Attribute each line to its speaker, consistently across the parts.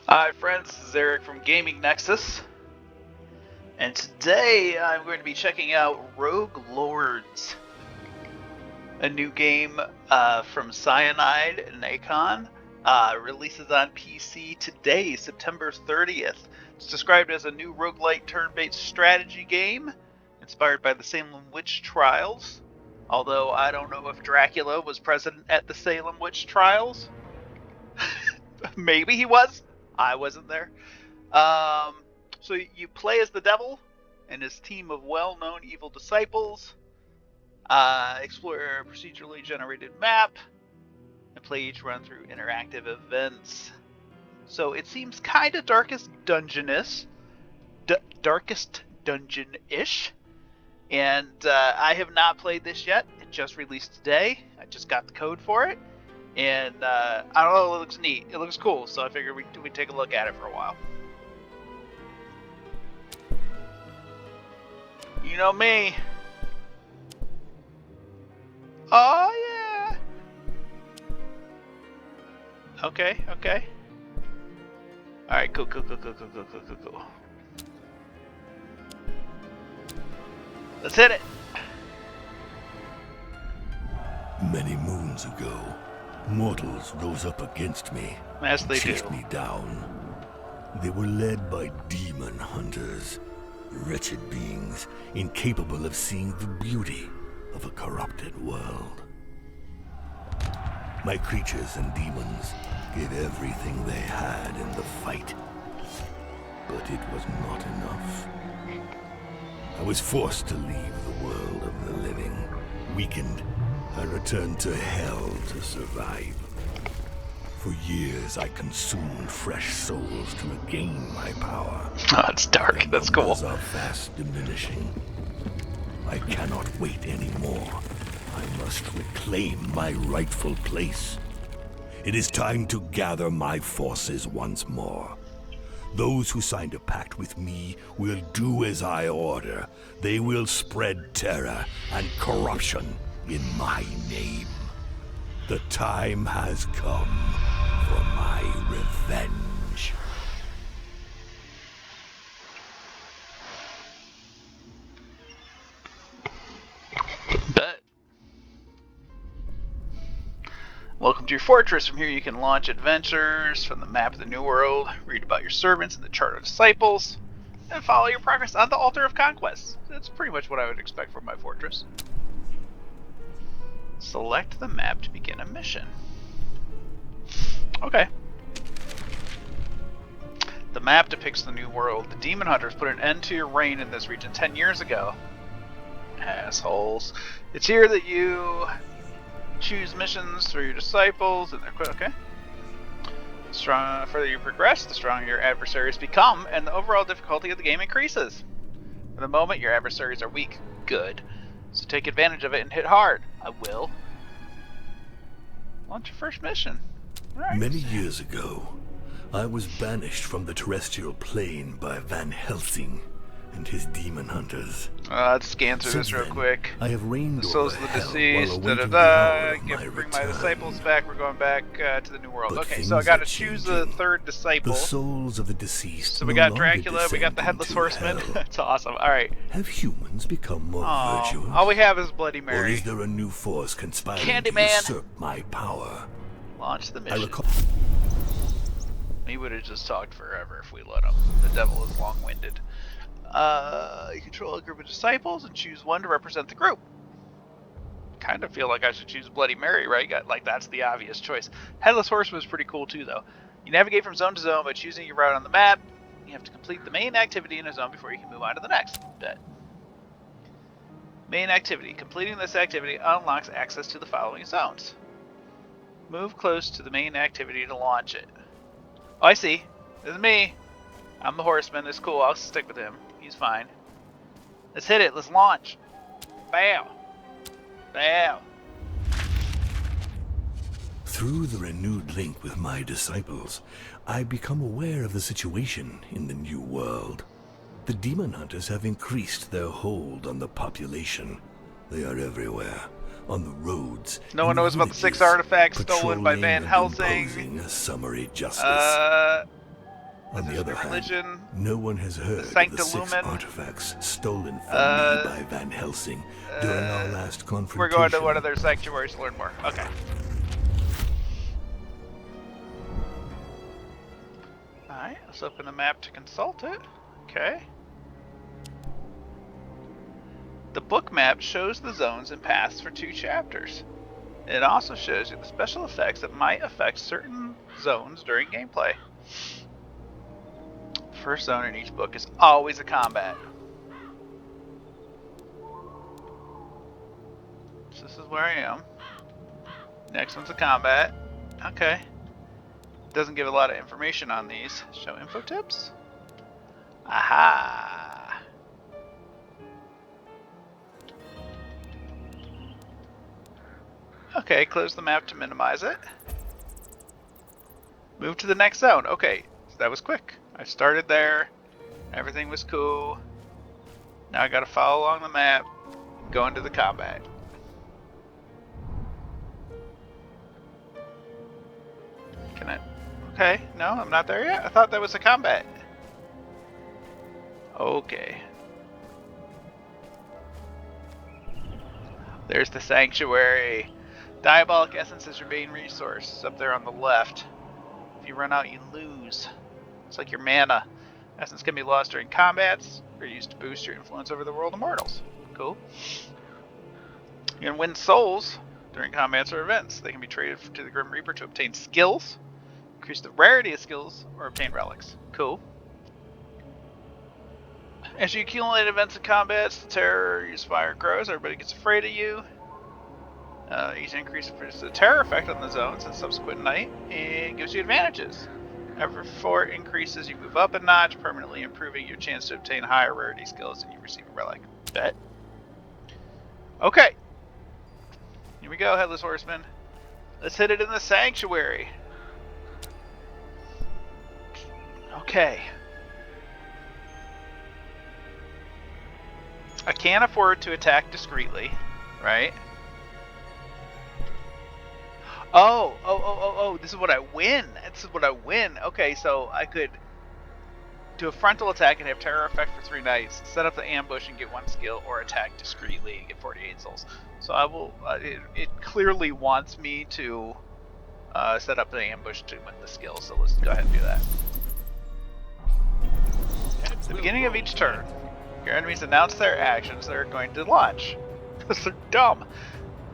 Speaker 1: Hi friends, this is Eric from Gaming Nexus, and today I'm going to be checking out Rogue Lords, a new game from Cyanide and Nacon. Releases on PC today, September 30th. It's described as a new roguelite turn-based strategy game, inspired by the Salem Witch Trials, although I don't know if Dracula was present at the Salem Witch Trials. Maybe he was. I wasn't there. So you play as the devil and his team of well-known evil disciples, explore a procedurally generated map, and play each run through interactive events. So it seems kind of Darkest Dungeon-ish, and I have not played this yet. It just released today. I just got the code for it. And I don't know, it looks neat. It looks cool, so I figured we'd take a look at it for a while. You know me. Oh, yeah. Okay. Alright, cool. Let's hit it.
Speaker 2: Many moons ago, mortals rose up against me
Speaker 1: As
Speaker 2: and
Speaker 1: they
Speaker 2: chased
Speaker 1: do.
Speaker 2: me down. They were led by demon hunters, wretched beings incapable of seeing the beauty of a corrupted world. My creatures and demons gave everything they had in the fight, but it was not enough. I was forced to leave the world of the living. Weakened, I returned to hell to survive. For years, I consumed fresh souls to regain my power.
Speaker 1: Oh, it's dark.
Speaker 2: The
Speaker 1: That's cool.
Speaker 2: numbers are fast diminishing. I cannot wait anymore. I must reclaim my rightful place. It is time to gather my forces once more. Those who signed a pact with me will do as I order. They will spread terror and corruption in my name. The time has come for my revenge.
Speaker 1: Bet. Welcome to your fortress. From here you can launch adventures from the map of the New World, read about your servants and the chart of disciples, and follow your progress on the altar of conquest. That's pretty much what I would expect from my fortress. Select the map to begin a mission. Okay. The map depicts the New World. The Demon Hunters put an end to your reign in this region 10 years ago. Assholes. It's here that you choose missions for your disciples and their okay. The further you progress, the stronger your adversaries become, and the overall difficulty of the game increases. For the moment, your adversaries are weak. Good. So take advantage of it and hit hard. I will. Launch your first mission. Right.
Speaker 2: Many years ago, I was banished from the terrestrial plane by Van Helsing and his demon hunters.
Speaker 1: Let's scan through this
Speaker 2: Since
Speaker 1: real
Speaker 2: then,
Speaker 1: quick.
Speaker 2: I have reigned
Speaker 1: The souls of
Speaker 2: over
Speaker 1: the
Speaker 2: hell
Speaker 1: deceased,
Speaker 2: while awaiting the
Speaker 1: da-da-da,
Speaker 2: hour of
Speaker 1: bring
Speaker 2: my
Speaker 1: my disciples
Speaker 2: return.
Speaker 1: back, we're going back to the New World.
Speaker 2: But
Speaker 1: Okay, so I
Speaker 2: things
Speaker 1: gotta
Speaker 2: are
Speaker 1: choose a
Speaker 2: changing.
Speaker 1: third disciple.
Speaker 2: The souls of the deceased
Speaker 1: So we
Speaker 2: no
Speaker 1: got
Speaker 2: longer
Speaker 1: Dracula, we got the
Speaker 2: descend
Speaker 1: Headless
Speaker 2: into
Speaker 1: Horseman.
Speaker 2: hell.
Speaker 1: That's awesome. Alright.
Speaker 2: Have humans become more virtuous?
Speaker 1: All we have is Bloody
Speaker 2: Or
Speaker 1: Mary.
Speaker 2: is there a new force conspiring to
Speaker 1: Candyman.
Speaker 2: usurp my power?
Speaker 1: Launch the
Speaker 2: I
Speaker 1: mission.
Speaker 2: recall
Speaker 1: He would have just talked forever if we let him. The devil is long-winded. You control a group of disciples and choose one to represent the group. Kind of feel like I should choose Bloody Mary, right? Like, that's the obvious choice. Headless Horseman was pretty cool too, though. You navigate from zone to zone by choosing your route on the map. You have to complete the main activity in a zone before you can move on to the next. Bet. Main activity. Completing this activity unlocks access to the following zones. Move close to the main activity to launch it. Oh, I see. This is me. I'm the horseman. It's cool. I'll stick with him. He's fine. Let's hit it. Let's launch. Bow. Bow.
Speaker 2: Through the renewed link with my disciples, I become aware of the situation in the New World. The demon hunters have increased their hold on the population. They are everywhere, on the roads.
Speaker 1: No one knows about the 6 artifacts stolen by Van Helsing.
Speaker 2: A summary justice. On the other hand,
Speaker 1: religion.
Speaker 2: no one has heard of the
Speaker 1: Sancta
Speaker 2: 6
Speaker 1: Lumen.
Speaker 2: artifacts stolen from me by Van Helsing during our last confrontation.
Speaker 1: We're going to one of their sanctuaries to learn more. Okay. Alright, let's open the map to consult it. Okay. The book map shows the zones and paths for 2 chapters. It also shows you the special effects that might affect certain zones during gameplay. First zone in each book is always a combat. So this is where I am. Next one's a combat. Okay. Doesn't give a lot of information on these. Show info tips. Aha! Okay, close the map to minimize it. Move to the next zone. Okay, so that was quick. I started there. Everything was cool. Now I gotta follow along the map, go into the combat. Can I? Okay, no, I'm not there yet. I thought that was a combat. Okay. There's the sanctuary. Diabolic Essence is your main resource. It's up there on the left. If you run out, you lose. It's like your mana. Essence can be lost during combats or used to boost your influence over the world of mortals. Cool. You can win souls during combats or events. They can be traded to the Grim Reaper to obtain skills, increase the rarity of skills, or obtain relics. Cool. As you accumulate events and combats, the terror you inspire grows. Everybody gets afraid of you. Each increase the terror effect on the zones and subsequent night and gives you advantages. Every 4 increases, you move up a notch, permanently improving your chance to obtain higher rarity skills and you receive a relic. Bet. Okay. Here we go, Headless Horseman. Let's hit it in the sanctuary. Okay. I can't afford to attack discreetly, right? Oh, this is what I win. This is what I win. Okay, so I could do a frontal attack and have terror effect for 3 nights, set up the ambush and get 1 skill, or attack discreetly and get 48 souls. So I will, it clearly wants me to set up the ambush to win the skill, so let's go ahead and do that. At the beginning of each turn, your enemies announce their actions they're going to launch. Because they're dumb.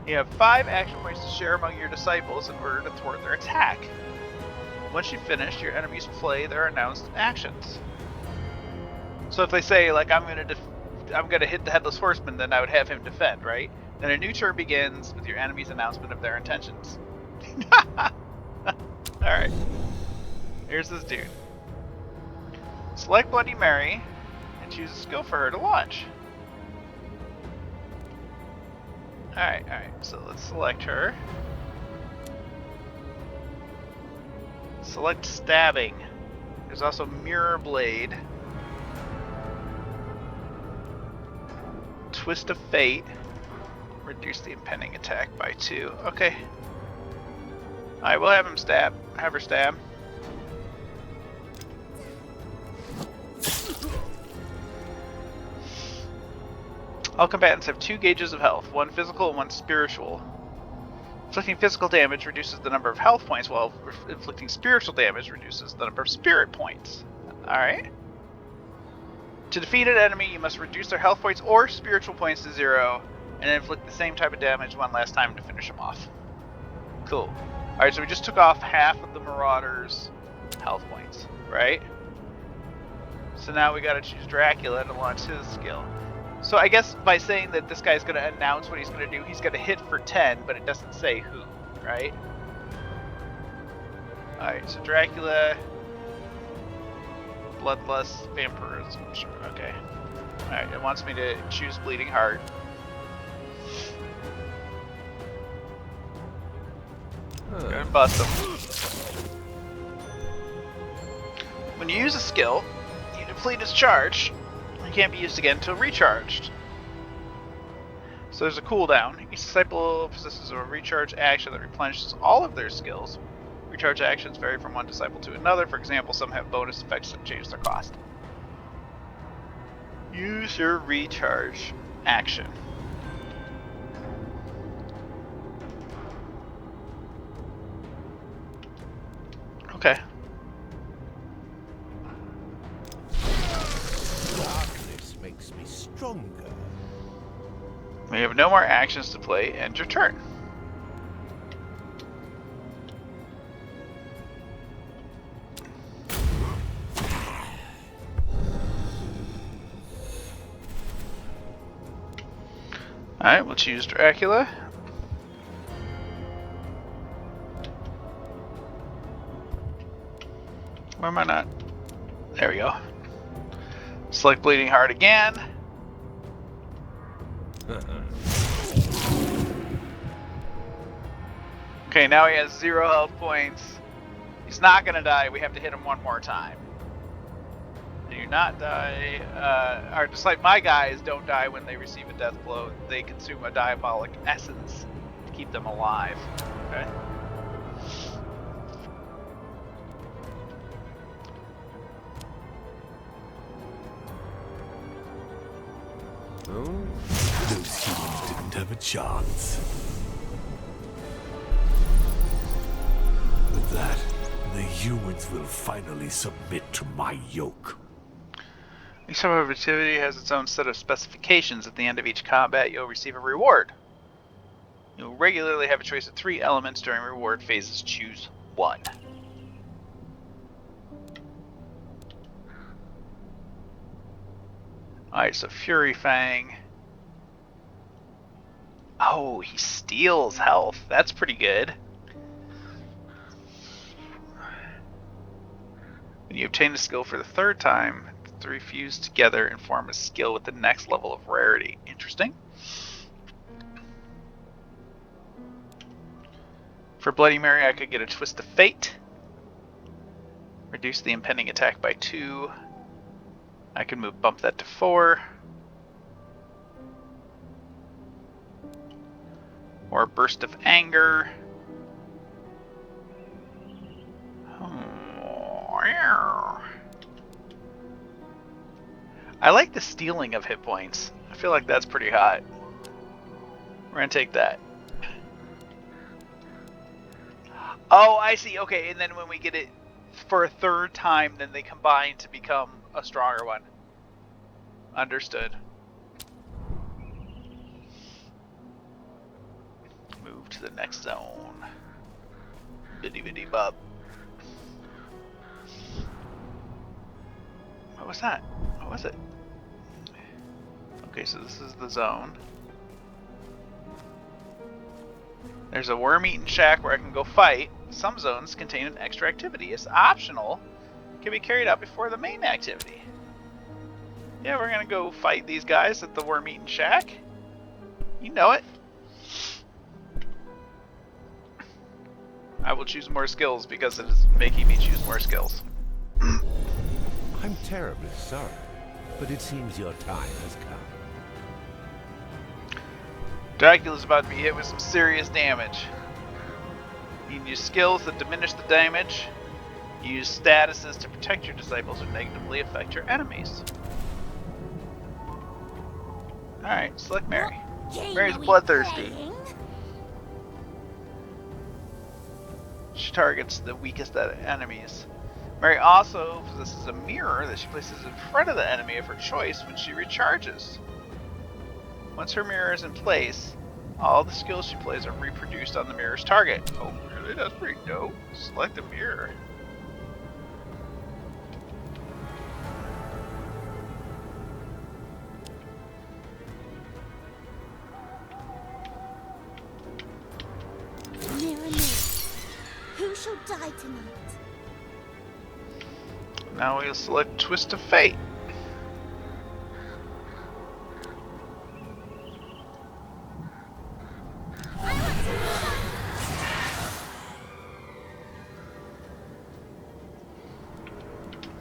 Speaker 1: You have 5 action points to share among your disciples in order to thwart their attack. Once you finish, your enemies play their announced actions. So if they say, like, I'm gonna hit the Headless Horseman, then I would have him defend, right? Then a new turn begins with your enemy's announcement of their intentions. Alright. Here's this dude. Select Bloody Mary and choose a skill for her to launch. Alright, so let's select her. Select Stabbing. There's also Mirror Blade. Twist of Fate. Reduce the impending attack by 2. Okay. Alright, we'll have him stab. Have her stab. All combatants have 2 gauges of health, 1 physical and 1 spiritual. Inflicting physical damage reduces the number of health points, while inflicting spiritual damage reduces the number of spirit points. Alright. To defeat an enemy, you must reduce their health points or spiritual points to 0, and then inflict the same type of damage 1 last time to finish them off. Cool. Alright, so we just took off half of the Marauder's health points, right? So now we gotta choose Dracula to launch his skill. So I guess by saying that this guy's going to announce what he's going to do, he's going to hit for 10, but it doesn't say who, right? Alright, so Dracula, Bloodlust, Vampirism, sure, okay. Alright, it wants me to choose Bleeding Heart. Go and bust him. When you use a skill, you deplete its charge. Can't be used again until recharged. So there's a cooldown. Each disciple possesses a recharge action that replenishes all of their skills Recharge actions vary from one disciple to another. For example, some have bonus effects that change their cost. Use your recharge action. Okay.
Speaker 2: Darkness makes me stronger.
Speaker 1: We have no more actions to play. End your turn. Alright, we'll choose Dracula. Why am I not? There we go. Select Bleeding Heart again. Okay, now he has 0 health points. He's not gonna die. We have to hit him one more time. Do not die. Or just like my guys don't die when they receive a death blow. They consume a diabolic essence to keep them alive. Okay.
Speaker 2: Oh, those humans didn't have a chance. With that, the humans will finally submit to my yoke.
Speaker 1: Each type of activity has its own set of specifications. At the end of each combat, you'll receive a reward. You'll regularly have a choice of 3 elements during reward phases. Choose one. Alright, so Fury Fang. Oh, he steals health. That's pretty good. When you obtain a skill for the 3rd time, the 3 fuse together and form a skill with the next level of rarity. Interesting. For Bloody Mary, I could get a Twist of Fate. Reduce the impending attack by 2. I can bump that to 4. Or Burst of Anger. I like the stealing of hit points. I feel like that's pretty hot. We're gonna take that. Oh, I see. Okay, and then when we get it for a 3rd time, then they combine to become a stronger one. Understood. Move to the next zone. Biddy biddy bub. What was that? What was it? Okay, so this is the zone. There's a worm-eaten shack where I can go fight. Some zones contain an extra activity. It's optional. It can be carried out before the main activity. Yeah, we're gonna go fight these guys at the worm-eaten shack. You know it. I will choose more skills because it is making me choose more skills.
Speaker 2: I'm terribly sorry, but it seems your time has come.
Speaker 1: Dracula's about to be hit with some serious damage. You can use skills that diminish the damage. Use statuses to protect your disciples or negatively affect your enemies. Alright, select Mary. Mary's bloodthirsty. She targets the weakest enemies. Mary also possesses a mirror that she places in front of the enemy of her choice when she recharges. Once her mirror is in place, all the skills she plays are reproduced on the mirror's target. Oh, really? That's pretty dope. Select a mirror.
Speaker 3: Mirror, mirror, who shall die tonight?
Speaker 1: Now we'll select Twist of Fate.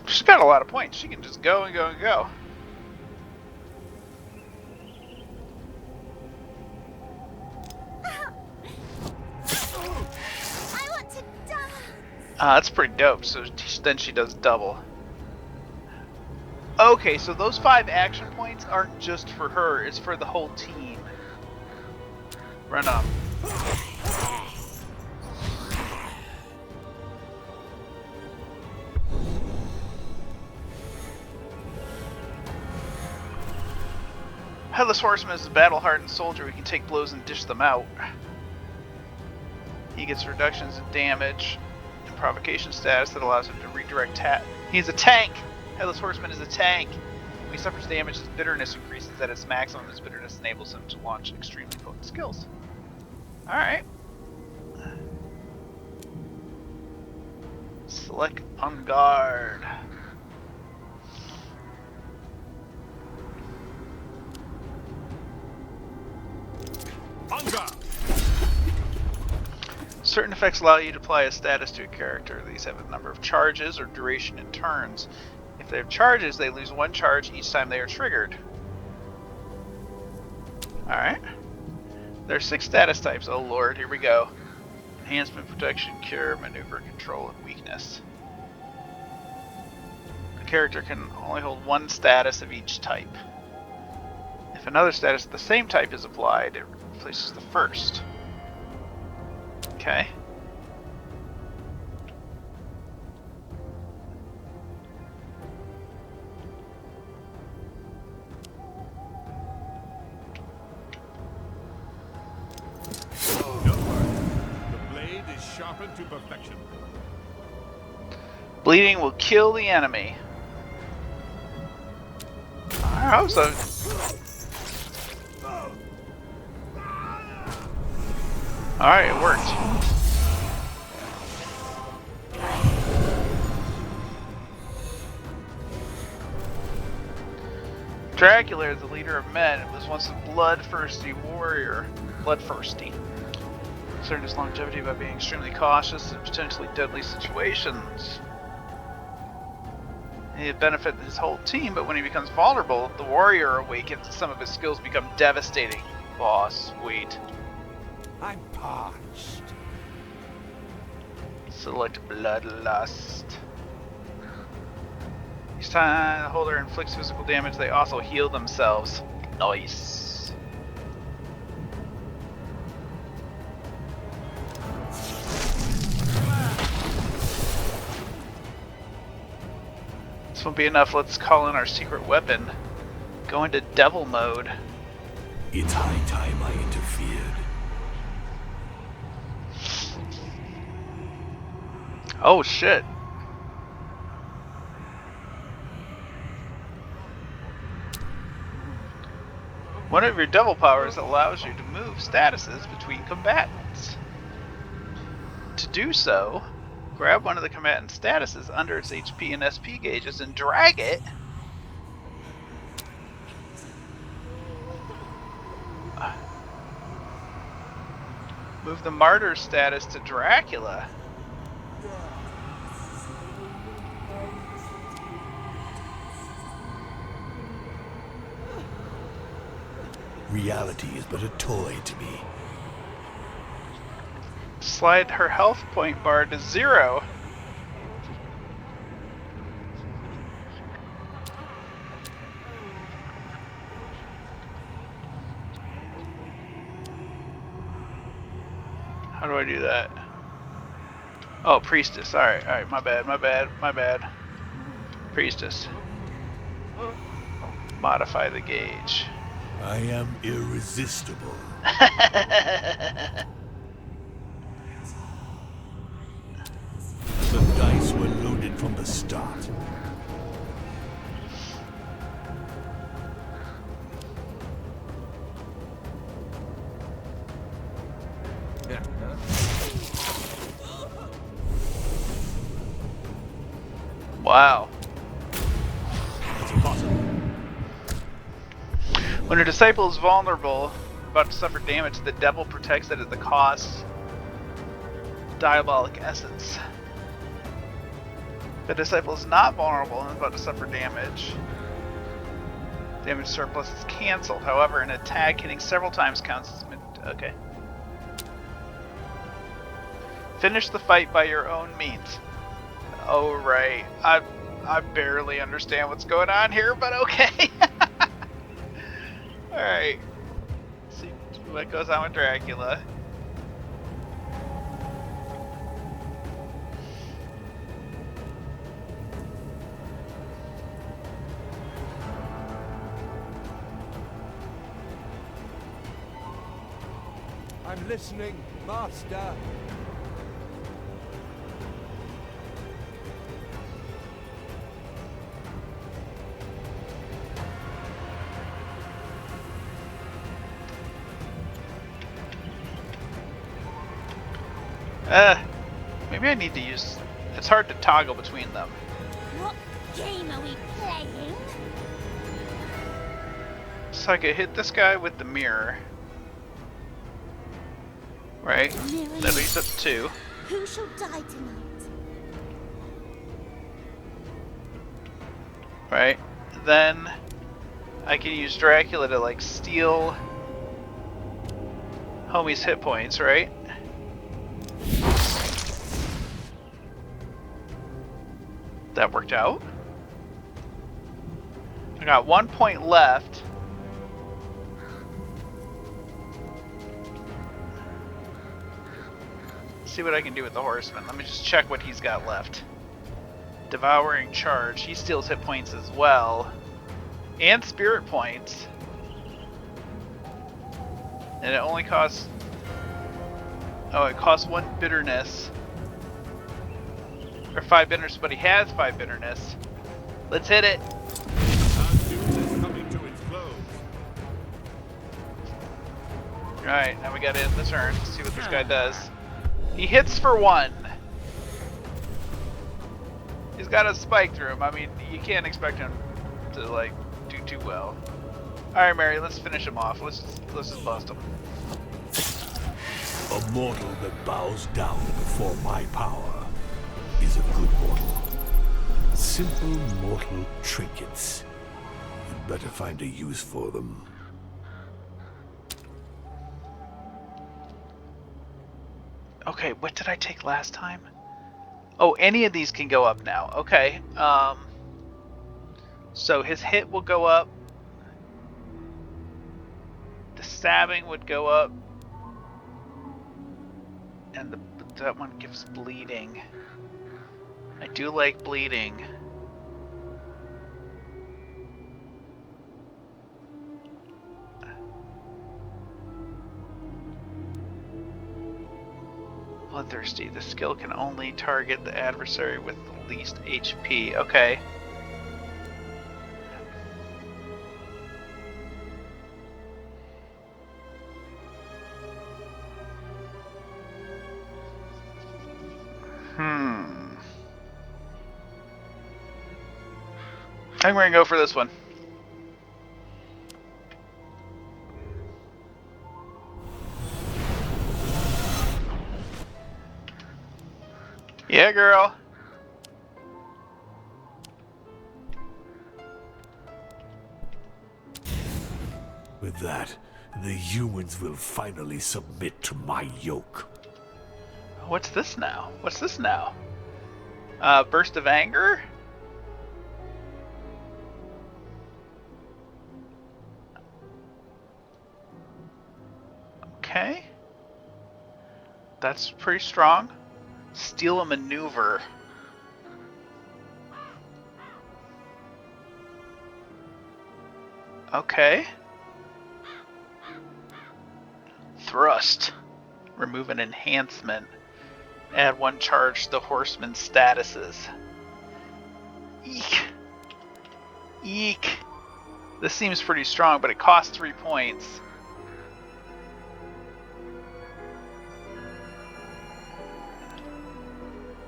Speaker 1: She's got a lot of points. She can just go and go and go.
Speaker 3: I want to die.
Speaker 1: That's pretty dope. So then she does double. Okay, so those 5 action points aren't just for her, it's for the whole team. Run up. Headless Horseman is a battle-hardened soldier who can take blows and dish them out. He gets reductions in damage and provocation status that allows him to redirect He's a tank! Headless Horseman is a tank! When he suffers damage, his bitterness increases at its maximum. His bitterness enables him to launch extremely potent skills. Alright. Select on guard.
Speaker 2: On guard!
Speaker 1: Certain effects allow you to apply a status to a character. These have a number of charges or duration in turns. If they have charges, they lose 1 charge each time they are triggered. Alright. There are 6 status types. Oh lord, here we go. Enhancement, protection, cure, maneuver, control, and weakness. The character can only hold 1 status of each type. If another status of the same type is applied, it replaces the first. Okay.
Speaker 2: Sharpened to perfection.
Speaker 1: Bleeding will kill the enemy. I hope so. Alright, it worked. Dracula, the leader of men, was once a bloodthirsty warrior. Bloodthirsty. Considered his longevity by being extremely cautious in potentially deadly situations. He benefited his whole team, but when he becomes vulnerable, the warrior awakens and some of his skills become devastating. Boss, wait.
Speaker 2: I'm parched.
Speaker 1: Select Bloodlust. Each time the holder inflicts physical damage, they also heal themselves. Nice. This won't be enough. Let's call in our secret weapon. Go into devil mode.
Speaker 2: It's high time I interfered.
Speaker 1: Oh shit. One of your devil powers allows you to move statuses between combatants. To do so, grab one of the combatant statuses under its HP and SP gauges and drag it. Move the martyr status to Dracula.
Speaker 2: Reality is but a toy to me.
Speaker 1: Slide her health point bar to 0. How do I do that? Oh, priestess. Alright, my bad. Priestess. Modify the gauge.
Speaker 2: I am irresistible. The dice were loaded from the start.
Speaker 1: Wow. When a disciple is vulnerable, about to suffer damage, the devil protects it at the cost. Diabolic essence. The disciple is not vulnerable and is about to suffer damage. Damage surplus is cancelled. However, an attack hitting several times counts as okay. Finish the fight by your own means. Oh, right. I barely understand what's going on here, but okay. Alright. See what goes on with Dracula.
Speaker 2: I'm listening, Master.
Speaker 1: Maybe I need to use... It's hard to toggle between them.
Speaker 3: What game are we playing?
Speaker 1: So I could hit this guy with the mirror. Right?
Speaker 3: Mirror.
Speaker 1: That leaves up to 2.
Speaker 3: Who shall die tonight?
Speaker 1: Right? Then I can use Dracula to like steal homie's hit points, right? That worked out. I got 1 point left. See what I can do with the horseman. Let me just check what he's got left. Devouring charge. He steals hit points as well. And spirit points. And it only costs... Oh, it costs 1 bitterness. Or 5 bitterness, but he has 5 bitterness. Let's hit it. Alright, now we gotta end the turn. Let's see what this guy does. He hits for 1. He's got a spike through him. I mean, you can't expect him to like do too well. Alright, Mary, let's finish him off. Let's just bust him.
Speaker 2: A mortal that bows down before my power is a good mortal. Simple mortal trinkets. You'd better find a use for them.
Speaker 1: Okay, what did I take last time? Oh, any of these can go up now. Okay. So his hit will go up. The stabbing would go up. And that one gives bleeding. I do like bleeding. Bloodthirsty. The skill can only target the adversary with the least HP. Okay. I'm going to go for this one. Yeah, girl.
Speaker 2: With that, the humans will finally submit to my yoke.
Speaker 1: What's this now? What's this now? Burst of anger? Okay. That's pretty strong. Steal a maneuver. Okay. Thrust. Remove an enhancement. Add 1 charge to the horseman's statuses. Eek. Eek. This seems pretty strong, but it costs 3 points.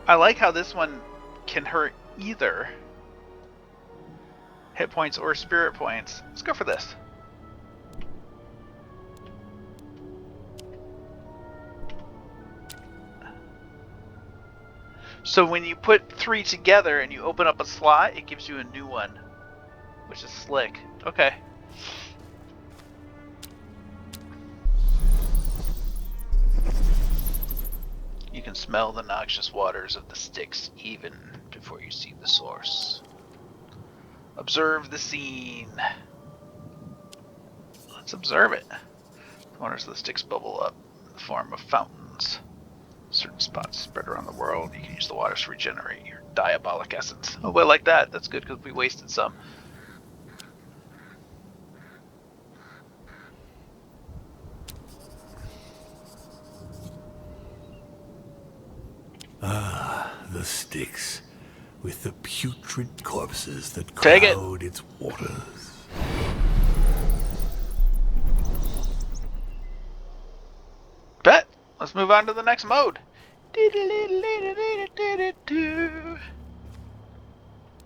Speaker 1: I like how this one can hurt either hit points or spirit points. Let's go for this. So when you put 3 together and you open up a slot, it gives you a new one, which is slick. Okay. You can smell the noxious waters of the Styx even before you see the source. Observe the scene. Let's observe it. The waters of the Styx bubble up in the form of fountains. Certain spots spread around the world. You can use the waters to regenerate your diabolic essence. Oh, well, like that. That's good because we wasted some.
Speaker 2: The Styx, with the putrid corpses that
Speaker 1: Take it.
Speaker 2: crowd its waters.
Speaker 1: Bet. Let's move on to the next mode.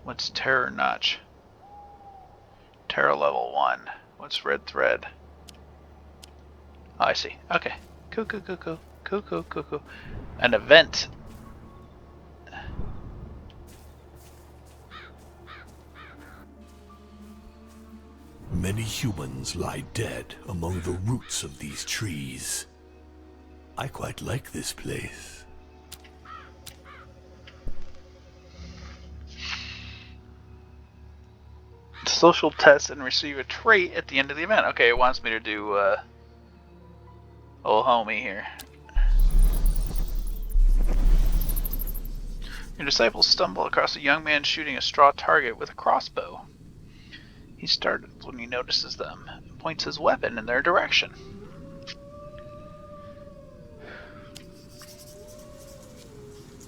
Speaker 1: What's Terror Notch? Terror level 1. What's Red Thread? Oh, I see. Okay. Cool. An event.
Speaker 2: Many humans lie dead among the roots of these trees. I quite like this place.
Speaker 1: Social test and receive a trait at the end of the event. Okay, it wants me to do old homie here. Your disciples stumble across a young man shooting a straw target with a crossbow. He startles when he notices them and points his weapon in their direction.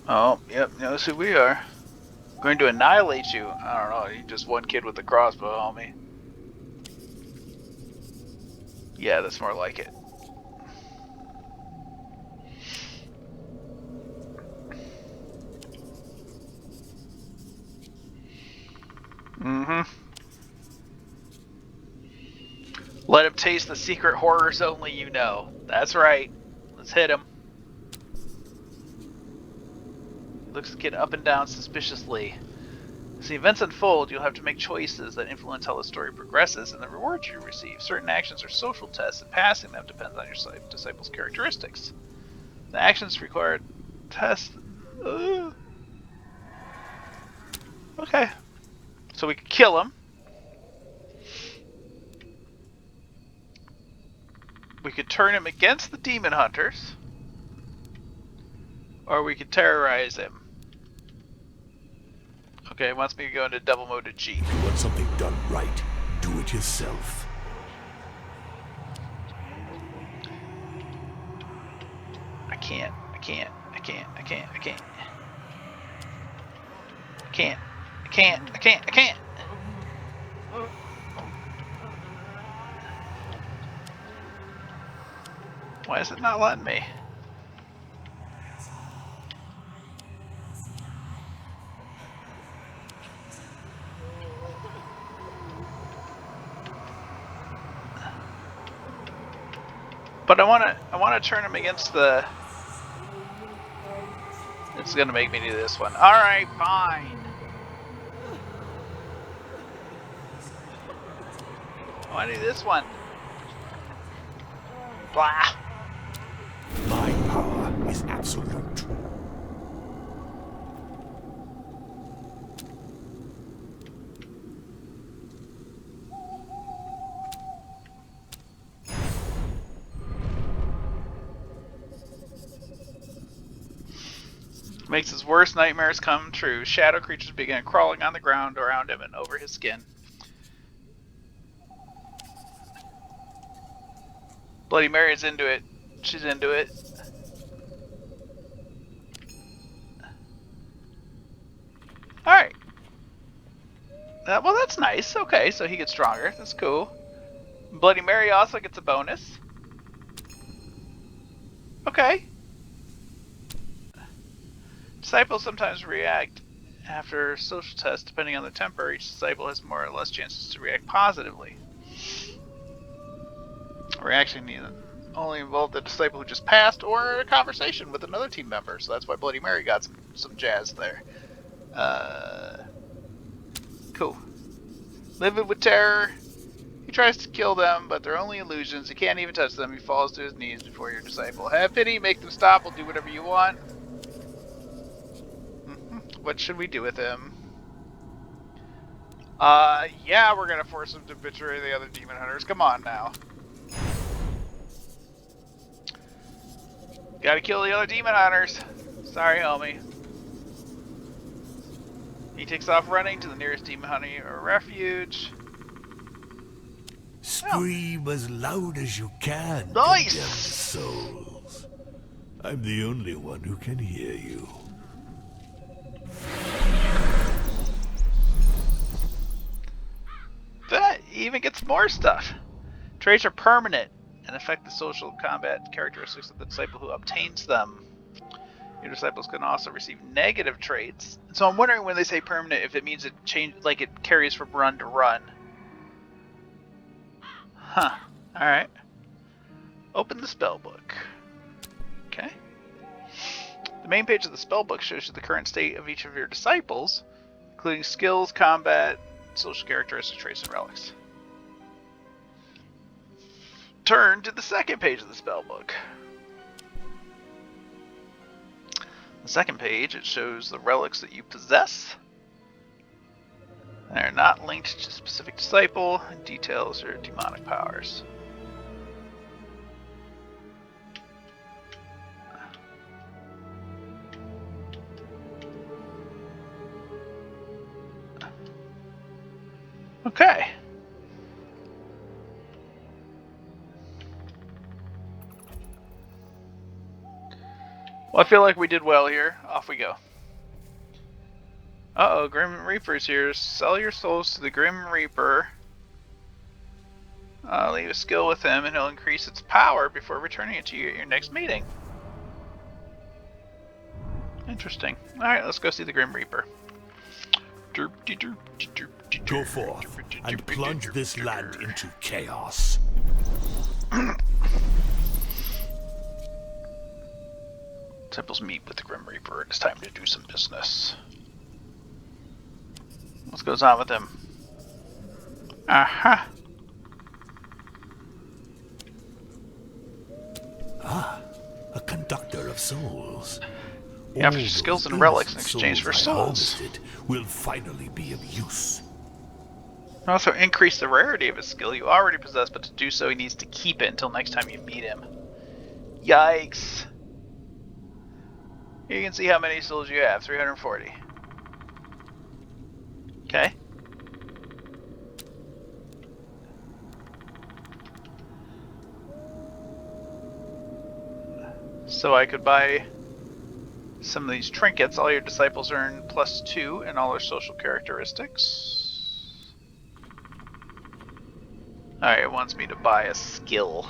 Speaker 1: Oh, yep, notice who we are. Going to annihilate you. I don't know, you just one kid with a crossbow, homie. Yeah, that's more like it. Let him taste the secret horrors only you know. That's right. Let's hit him. He looks the kid up and down suspiciously. As the events unfold, you'll have to make choices that influence how the story progresses and the rewards you receive. Certain actions are social tests, and passing them depends on your disciple's characteristics. The actions require tests. Okay. So we can kill him. We could turn him against the demon hunters. Or we could terrorize him. Okay, it wants me to go into double mode to G.
Speaker 2: If you want something done right, do it yourself.
Speaker 1: I can't. Why is it not letting me? But I wanna turn him against the. It's gonna make me do this one. All right, fine. I wanna do this one. Blah.
Speaker 2: My power is absolute.
Speaker 1: Makes his worst nightmares come true. Shadow creatures begin crawling on the ground around him and over his skin. Bloody Mary is into it. She's into it. Alright. Well, that's nice. Okay, so he gets stronger. That's cool. Bloody Mary also gets a bonus. Okay. Disciples sometimes react after social tests depending on their temper. Each disciple has more or less chances to react positively. Reaction only involved the disciple who just passed or a conversation with another team member, so that's why Bloody Mary got some jazz there. Cool. Livid with terror. He tries to kill them, but they're only illusions. He can't even touch them. He falls to his knees before your disciple. Have pity, make them stop, we'll do whatever you want. What should we do with him? Yeah, we're gonna force him to betray the other demon hunters. Come on now. Gotta kill the other demon hunters. Sorry, homie. He takes off running to the nearest demon hunter refuge.
Speaker 2: Scream as loud as you can,
Speaker 1: Nice!
Speaker 2: condemned souls. I'm the only one who can hear you.
Speaker 1: That even gets more stuff. Traits are permanent and affect the social combat characteristics of the disciple who obtains them. Your disciples can also receive negative traits. So I'm wondering when they say permanent if it means it like it carries from run to run. Huh. Alright. Open the spellbook. Okay. The main page of the spellbook shows you the current state of each of your disciples, including skills, combat, social characteristics, traits, and relics. Turn to the second page of the spellbook. The second page, it shows the relics that you possess. They're not linked to a specific disciple, and details your demonic powers. Okay. Well, I feel like we did well here. Off we go. Uh-oh, Grim Reaper's here. Sell your souls to the Grim Reaper. Leave a skill with him and he'll increase its power before returning it to you at your next meeting. Interesting. Alright, let's go see the Grim Reaper.
Speaker 2: Go forth and plunge this land into chaos.
Speaker 1: Temples meet with the Grim Reaper. It's time to do some business. What goes on with him? Aha!
Speaker 2: Ah, a conductor of souls.
Speaker 1: You have skills and relics in exchange for souls.
Speaker 2: Will finally be of use.
Speaker 1: Also increase the rarity of his skill you already possess, but to do so he needs to keep it until next time you meet him. Yikes. Here you can see how many souls you have, 340. Okay. So I could buy some of these trinkets. All your disciples earn +2 in all their social characteristics. Alright, it wants me to buy a skill.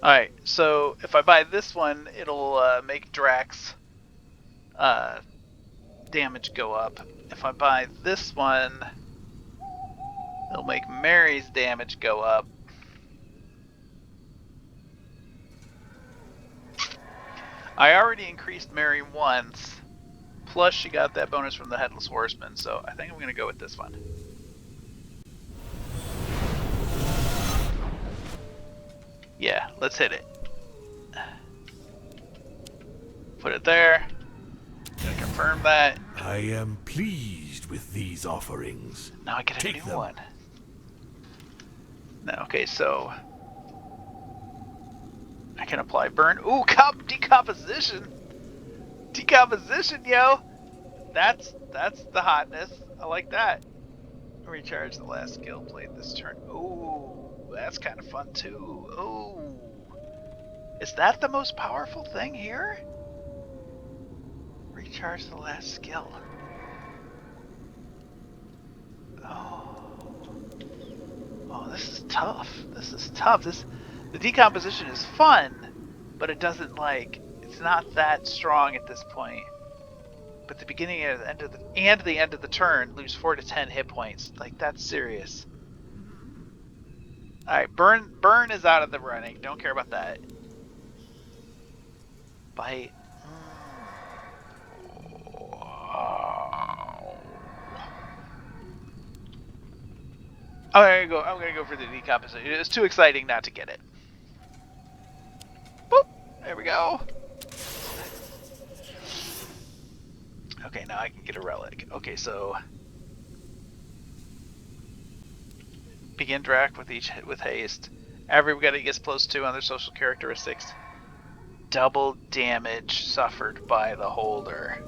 Speaker 1: Alright, so if I buy this one, it'll make Drax damage go up. If I buy this one, it'll make Mary's damage go up. I already increased Mary once, plus she got that bonus from the Headless Horseman, so I think I'm going to go with this one. Yeah, let's hit it. Put it there. Gonna confirm that.
Speaker 2: I am pleased with these offerings.
Speaker 1: Now I get a
Speaker 2: Take
Speaker 1: new
Speaker 2: them.
Speaker 1: one. No, okay, so I can apply burn. Ooh, decomposition. Decomposition, yo. That's the hotness. I like that. Recharge the last skill played this turn. Ooh, that's kind of fun too. Ooh. Is that the most powerful thing here? Recharge the last skill. Oh. Oh, this is tough. This is tough. The decomposition is fun, but it doesn't it's not that strong at this point. But the beginning and the end of the turn, lose 4 to 10 hit points. Like, that's serious. Alright, burn is out of the running. Don't care about that. Bite. I'm gonna go for the decomposition. It's too exciting not to get it. Boop! There we go. Okay, now I can get a relic. Okay, so begin direct with haste. Everybody gets +2 on their social characteristics. Double damage suffered by the holder.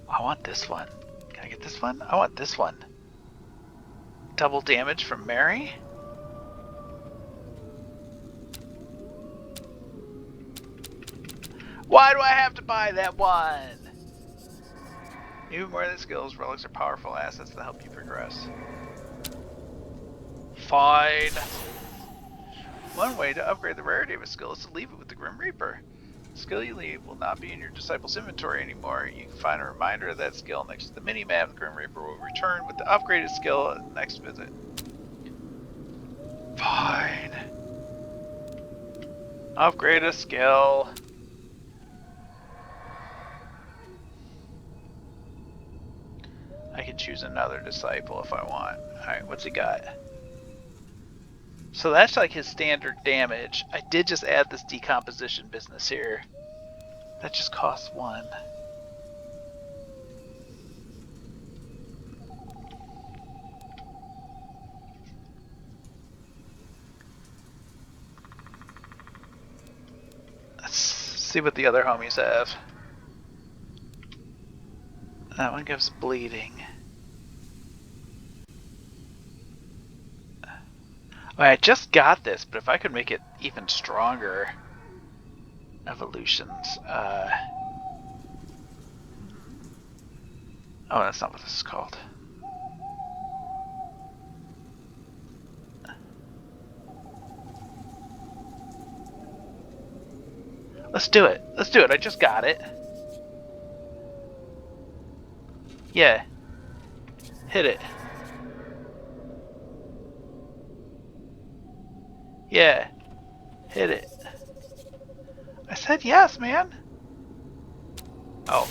Speaker 1: I want this one. Can I get this one? I want this one. Double damage from Mary? Why do I have to buy that one? Even more than skills, relics are powerful assets that help you progress. Fine. One way to upgrade the rarity of a skill is to leave it with the Grim Reaper. The skill you leave will not be in your disciple's inventory anymore. You can find a reminder of that skill next to the minimap. The Grim Reaper will return with the upgraded skill at the next visit. Fine. Upgrade a skill. I can choose another disciple if I want. Alright, what's he got? So that's like his standard damage. I did just add this decomposition business here. That just costs 1. Let's see what the other homies have. That one gives bleeding. I just got this, but if I could make it even stronger evolutions. Oh, that's not what this is called. Let's do it. Let's do it. I just got it. Yeah. Hit it. Yeah. Hit it. I said yes, man. Oh.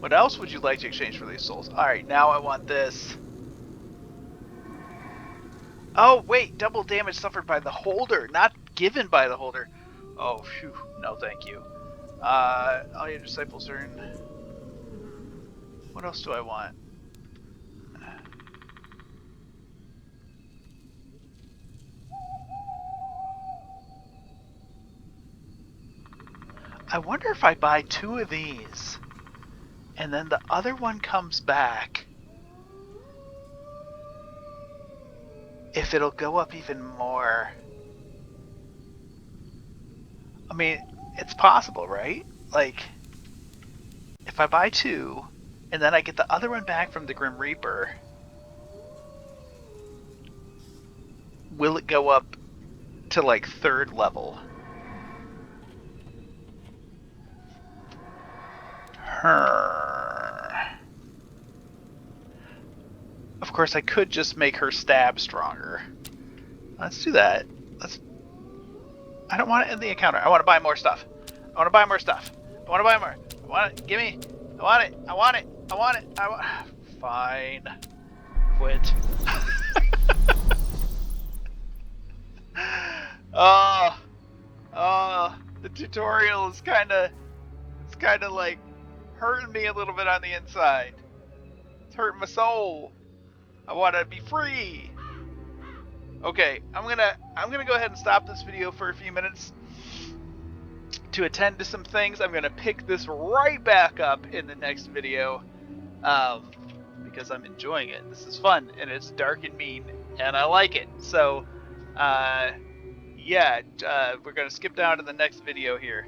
Speaker 1: What else would you like to exchange for these souls? Alright, now I want this. Oh, wait. Double damage suffered by the holder, not given by the holder. Oh, phew. No, thank you. All your disciples are in. What else do I want? I wonder if I buy 2 of these and then the other one comes back, if it'll go up even more. I mean, it's possible, right? Like, if I buy 2 and then I get the other one back from the Grim Reaper, will it go up to like 3rd level? Of course, I could just make her stab stronger. Let's do that. I don't want it in the encounter. I want to buy more stuff. I want to buy more stuff. I want to buy more. I want it. Give me. I want it. I want it. I want it. Fine. Quit. The tutorial is kind of like hurting me a little bit on the inside. It's hurting my soul. I want to be free. Okay, I'm gonna go ahead and stop this video for a few minutes to attend to some things. I'm gonna pick this right back up in the next video because I'm enjoying it. This is fun and it's dark and mean and I like it. So yeah, we're gonna skip down to the next video here.